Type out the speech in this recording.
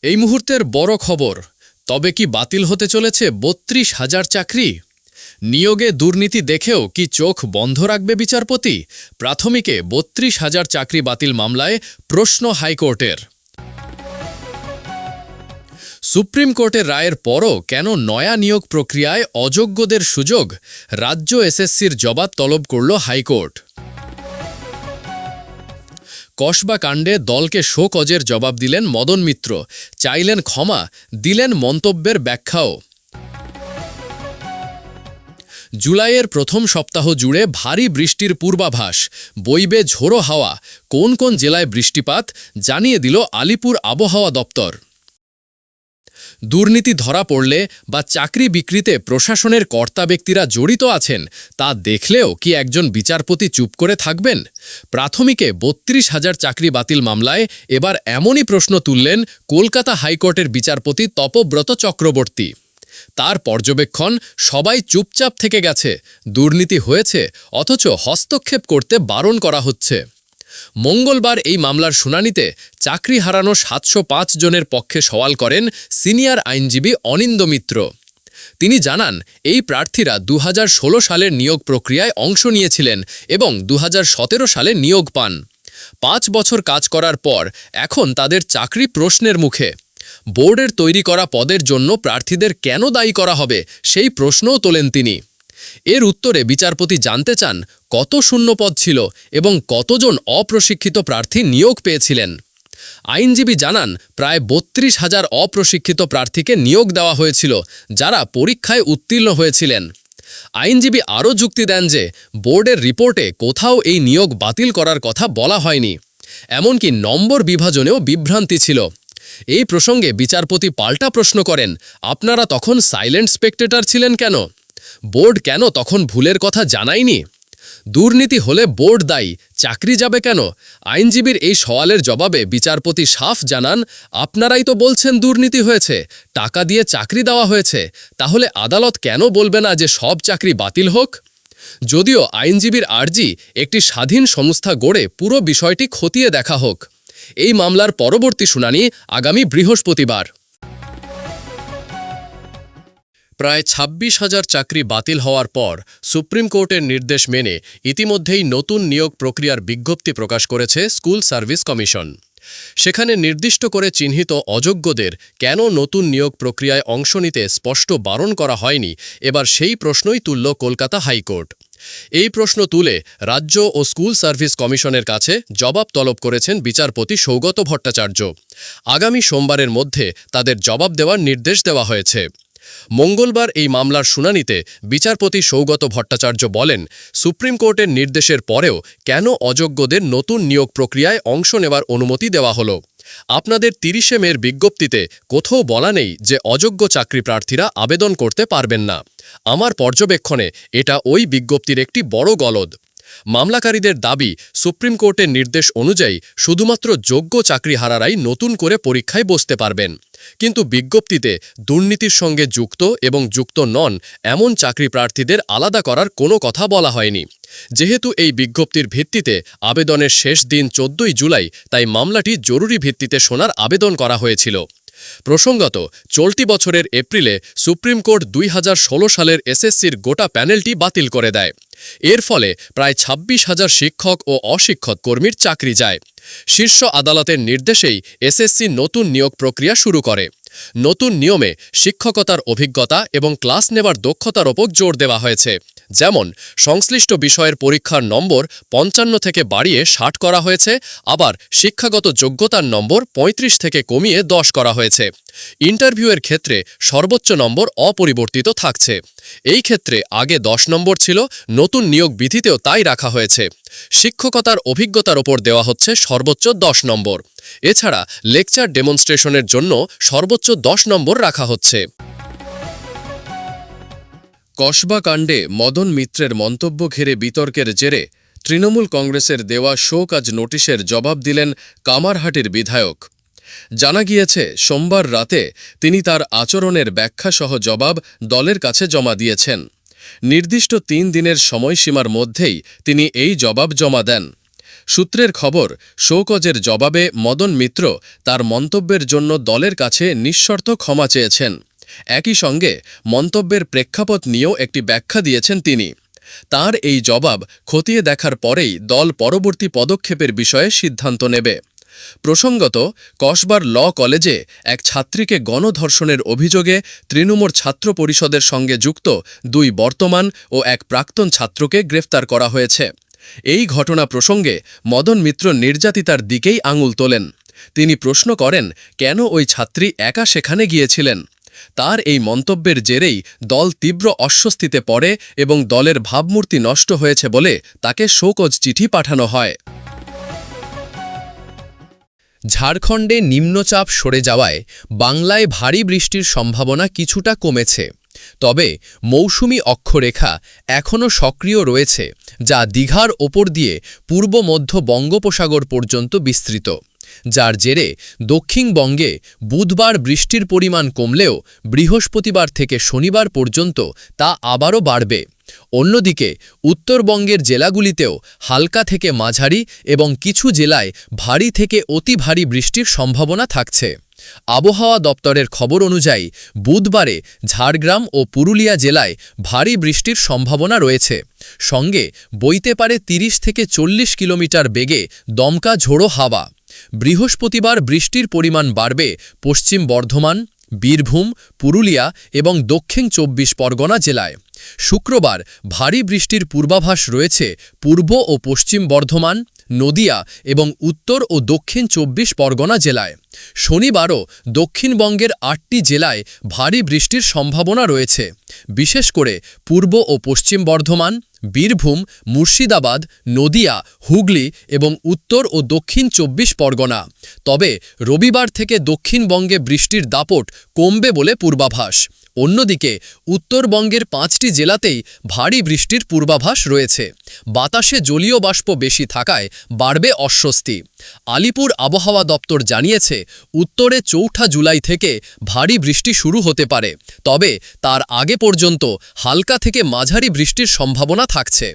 এই মুহূর্তের বড় খবর, তবে কি বাতিল হতে চলেছে ৩২,০০০ চাকরি? নিয়োগে দুর্নীতি দেখেও কি চোখ বন্ধ রাখবে বিচারপতি? প্রাথমিকে ৩২,০০০ চাকরি বাতিল মামলায় প্রশ্ন হাইকোর্টের। সুপ্রিম কোর্টের রায়ের পরও কেন নয়া নিয়োগ প্রক্রিয়ায় অযোগ্যদের সুযোগ? রাজ্য এসএসসির জবাব তলব করল হাইকোর্ট। কসবা কাণ্ডে দলকে শোকজের জবাব দিলেন মদন মিত্র, চাইলেন ক্ষমা, দিলেন মন্তব্যের ব্যাখ্যাও। জুলাইয়ের প্রথম সপ্তাহ জুড়ে ভারী বৃষ্টির পূর্বাভাস, বইবে ঝোড়ো হাওয়া। কোন কোন জেলায় বৃষ্টিপাত জানিয়ে দিল আলিপুর আবহাওয়া দপ্তর। দুর্নীতি ধরা পড়লে বা চাকরি বিক্রিতে প্রশাসনের কর্তা ব্যক্তিরা জড়িত আছেন তা দেখলেও কি একজন বিচারপতি চুপ করে থাকবেন? প্রাথমিকে ৩২,০০০ চাকরি বাতিল মামলায় এবার এমনই প্রশ্ন তুললেন কলকাতা হাইকোর্টের বিচারপতি তপব্রত চক্রবর্তী। তার পর্যবেক্ষণ, সবাই চুপচাপ থেকে গেছে, দুর্নীতি হয়েছে অথচ হস্তক্ষেপ করতে বারণ করা হচ্ছে। মঙ্গলবার এই মামলার শুনানিতে চাকরি হারানো ৭০৫ জনের পক্ষে সওয়াল করেন সিনিয়র আইনজীবী অনিন্দ মিত্র। তিনি জানান, এই প্রার্থীরা ২০১৬ সালের নিয়োগ প্রক্রিয়ায় অংশ নিয়েছিলেন এবং ২০১৭ সালে নিয়োগ পান। ৫ বছর কাজ করার পর এখন তাদের চাকরি প্রশ্নের মুখে। বোর্ডের তৈরি করা পদের জন্য প্রার্থীদের কেন দায়ী করা হবে সেই প্রশ্নও তোলেন তিনি। এর উত্তরে বিচারপতি জানতে চান, কত শূন্যপদ ছিল এবং কতজন অপ্রশিক্ষিত প্রার্থী নিয়োগ পেয়েছিলেন। আইনজীবী জানান, প্রায় ৩২,০০০ অপ্রশিক্ষিত প্রার্থীকে নিয়োগ দেওয়া হয়েছিল, যারা পরীক্ষায় উত্তীর্ণ হয়েছিলেন। আইনজীবী আরও যুক্তি দেন যে বোর্ডের রিপোর্টে কোথাও এই নিয়োগ বাতিল করার কথা বলা হয়নি, এমনকি নম্বর বিভাজনেও বিভ্রান্তি ছিল। এই প্রসঙ্গে বিচারপতি পাল্টা প্রশ্ন করেন, আপনারা তখন সাইলেন্ট স্পেকটেটর ছিলেন কেন? বোর্ড কেন তখন ভুলের কথা জানায়নি? দুর্নীতি হলে বোর্ড দায়ী, চাকরি যাবে কেন? আইনজীবীর এই সওয়ালের জবাবে বিচারপতি সাফ জানান, আপনারাই তো বলছেন দুর্নীতি হয়েছে, টাকা দিয়ে চাকরি দেওয়া হয়েছে, তাহলে আদালত কেন বলবে না যে সব চাকরি বাতিল হোক? যদিও আইনজীবীর আর্জি একটি স্বাধীন সংস্থা গড়ে পুরো বিষয়টি খতিয়ে দেখা হোক। এই মামলার পরবর্তী শুনানি আগামী বৃহস্পতিবার। প্রায় ২৬,০০০ চাকরি বাতিল হওয়ার পর সুপ্রিম কোর্টের নির্দেশ মেনে ইতিমধ্যেই নতুন নিয়োগ প্রক্রিয়ার বিজ্ঞপ্তি প্রকাশ করেছে স্কুল সার্ভিস কমিশন। সেখানে নির্দিষ্ট করে চিহ্নিত অযোগ্যদের কেন নতুন নিয়োগ প্রক্রিয়ায় অংশ নিতে স্পষ্ট বারণ করা হয়নি, এবার সেই প্রশ্নই তুলল কলকাতা হাইকোর্ট। এই প্রশ্ন তুলে রাজ্য ও স্কুল সার্ভিস কমিশনের কাছে জবাব তলব করেছেন বিচারপতি সৌগত ভট্টাচার্য। আগামী সোমবারের মধ্যে তাদের জবাব দেওয়ার নির্দেশ দেওয়া হয়েছে। মঙ্গলবার এই মামলার শুনানিতে বিচারপতি সৌগত ভট্টাচার্য বলেন, সুপ্রিম কোর্টের নির্দেশের পরেও কেন অযোগ্যদের নতুন নিয়োগ প্রক্রিয়ায় অংশ নেওয়ার অনুমতি দেওয়া হলো? আপনাদের ৩০শে মের বিজ্ঞপ্তিতে কোথাও বলা নেই যে অযোগ্য চাকরি প্রার্থীরা আবেদন করতে পারবেন না। আমার পর্যবেক্ষণে এটা ওই বিজ্ঞপ্তির একটি বড় গলদ। মামলাকারীদের দাবি, সুপ্রিম কোর্টের নির্দেশ অনুযায়ী শুধুমাত্র যোগ্য চাকরিহারারাই নতুন করে পরীক্ষায় বসতে পারবেন, কিন্তু বিজ্ঞপ্তিতে দুর্নীতির সঙ্গে যুক্ত এবং যুক্ত নন এমন চাকরি প্রার্থীদের আলাদা করার কোনো কথা বলা হয়নি। যেহেতু এই বিজ্ঞপ্তির ভিত্তিতে আবেদনের শেষ দিন ১৪ই জুলাই, তাই মামলাটি জরুরি ভিত্তিতে শোনার আবেদন করা হয়েছিল। প্রসঙ্গত, চলতি বছরের এপ্রিলে সুপ্রিম কোর্ট ২০১৬ সালের এসএসসির গোটা প্যানেলটি বাতিল করে দেয়। এর ফলে প্রায় ২৬,০০০ শিক্ষক ও অশিক্ষক কর্মীর চাকরি যায়। শীর্ষ আদালতের নির্দেশেই এসএসসি নতুন নিয়োগ প্রক্রিয়া শুরু করে। নতুন নিয়মে শিক্ষকতার অভিজ্ঞতা এবং ক্লাস নেবার দক্ষতার ওপর জোর দেওয়া হয়েছে। যেমন, সংশ্লিষ্ট বিষয়ের পরীক্ষার নম্বর ৫৫ থেকে বাড়িয়ে ৬০ করা হয়েছে, আবার শিক্ষাগত যোগ্যতার নম্বর ৩৫ থেকে কমিয়ে ১০ করা হয়েছে। ইন্টারভিউয়ের ক্ষেত্রে সর্বোচ্চ নম্বর অপরিবর্তিত থাকছে। এই ক্ষেত্রে আগে ১০ নম্বর ছিল, নতুন নিয়োগ বিধিতেও তাই রাখা হয়েছে। শিক্ষকতার অভিজ্ঞতার ওপর দেওয়া হচ্ছে সর্বোচ্চ ১০ নম্বর। এছাড়া লেকচার ডেমনস্ট্রেশনের জন্য সর্বোচ্চ ১০ নম্বর রাখা হচ্ছে। কসবা কাণ্ডে মদন মিত্রের মন্তব্য ঘিরে বিতর্কের জেরে তৃণমূল কংগ্রেসের দেওয়া শোকজ নোটিশের জবাব দিলেন কামারহাটির বিধায়ক। জানা গিয়েছে, সোমবার রাতে তিনি তার আচরণের ব্যাখ্যাসহ জবাব দলের কাছে জমা দিয়েছেন। নির্দিষ্ট ৩ দিনের সময়সীমার মধ্যেই তিনি এই জবাব জমা দেন। সূত্রের খবর, শৌকজের জবাবে মদন মিত্র তার মন্তব্যের জন্য দলের কাছে নিঃশর্ত ক্ষমা চেয়েছেন। একই সঙ্গে মন্তব্যের প্রেক্ষাপট নিয়েও একটি ব্যাখ্যা দিয়েছেন তিনি। তার এই জবাব খতিয়ে দেখার পরেই দল পরবর্তী পদক্ষেপের বিষয়ে সিদ্ধান্ত নেবে। প্রসঙ্গত, কসবার ল কলেজে এক ছাত্রীকে গণধর্ষণের অভিযোগে তৃণমূল ছাত্র পরিষদের সঙ্গে যুক্ত 2 বর্তমান ও এক প্রাক্তন ছাত্রকে গ্রেফতার করা হয়েছে। এই ঘটনা প্রসঙ্গে মদন মিত্র নির্যাতিতার দিকেই আঙুল তোলেন। তিনি প্রশ্ন করেন, কেন ওই ছাত্রী একা সেখানে গিয়েছিলেন। তার এই মন্তব্যের জেরেই দল তীব্র অস্বস্তিতে পড়ে এবং দলের ভাবমূর্তি নষ্ট হয়েছে বলে তাকে শোকজ চিঠি পাঠানো হয়। ঝাড়খণ্ডে নিম্নচাপ সরে যাওয়ায় বাংলায় ভারী বৃষ্টির সম্ভাবনা কিছুটা কমেছে। তবে মৌসুমি অক্ষরেখা এখনও সক্রিয় রয়েছে, যা দীঘার ওপর দিয়ে পূর্ব মধ্য বঙ্গোপসাগর পর্যন্ত বিস্তৃত, যার জেরে দক্ষিণবঙ্গে বুধবার বৃষ্টির পরিমাণ কমলেও বৃহস্পতিবার থেকে শনিবার পর্যন্ত তা আবারও বাড়বে। অন্যদিকে উত্তরবঙ্গের জেলাগুলিতেও হালকা থেকে মাঝারি এবং কিছু জেলায় ভারী থেকে অতি ভারী বৃষ্টির সম্ভাবনা থাকছে। আবহাওয়া দপ্তরের খবর অনুযায়ী বুধবারে ঝাড়গ্রাম ও পুরুলিয়া জেলায় ভারী বৃষ্টির সম্ভাবনা রয়েছে। সঙ্গে বইতে পারে 30 থেকে 40 কিলোমিটার বেগে দমকা ঝোড়ো হাওয়া। বৃহস্পতিবার বৃষ্টির পরিমাণ বাড়বে পশ্চিম বর্ধমান, বীরভূম, পুরুলিয়া এবং দক্ষিণ 24 পরগনা জেলায়। শুক্রবার ভারী বৃষ্টির পূর্বাভাস রয়েছে পূর্ব ও পশ্চিম বর্ধমান, নদিয়া এবং উত্তর ও দক্ষিণ 24 পরগনা জেলায়। শনিবারও দক্ষিণবঙ্গের 8টি জেলায় ভারী বৃষ্টির সম্ভাবনা রয়েছে, বিশেষ করে পূর্ব ও পশ্চিম বর্ধমান, বীরভূম, মুর্শিদাবাদ, নদিয়া, হুগলি এবং উত্তর ও দক্ষিণ 24 পরগনা। তবে রবিবার থেকে দক্ষিণবঙ্গে বৃষ্টির দাপট কমবে বলে পূর্বাভাস। অন্যদিকে উত্তরবঙ্গের 5টি জেলাতেই ভারী বৃষ্টির পূর্বাভাস রয়েছে। বাতাসে জলীয় বাষ্প বেশি থাকায় বাড়বে অস্বস্তি। আলিপুর আবহাওয়া দপ্তর জানিয়েছে, উত্তরে 4 জুলাই থেকে ভারী বৃষ্টি শুরু হতে পারে, তবে তার আগে পর্যন্ত হালকা থেকে মাঝারি বৃষ্টির সম্ভাবনা থাকছে।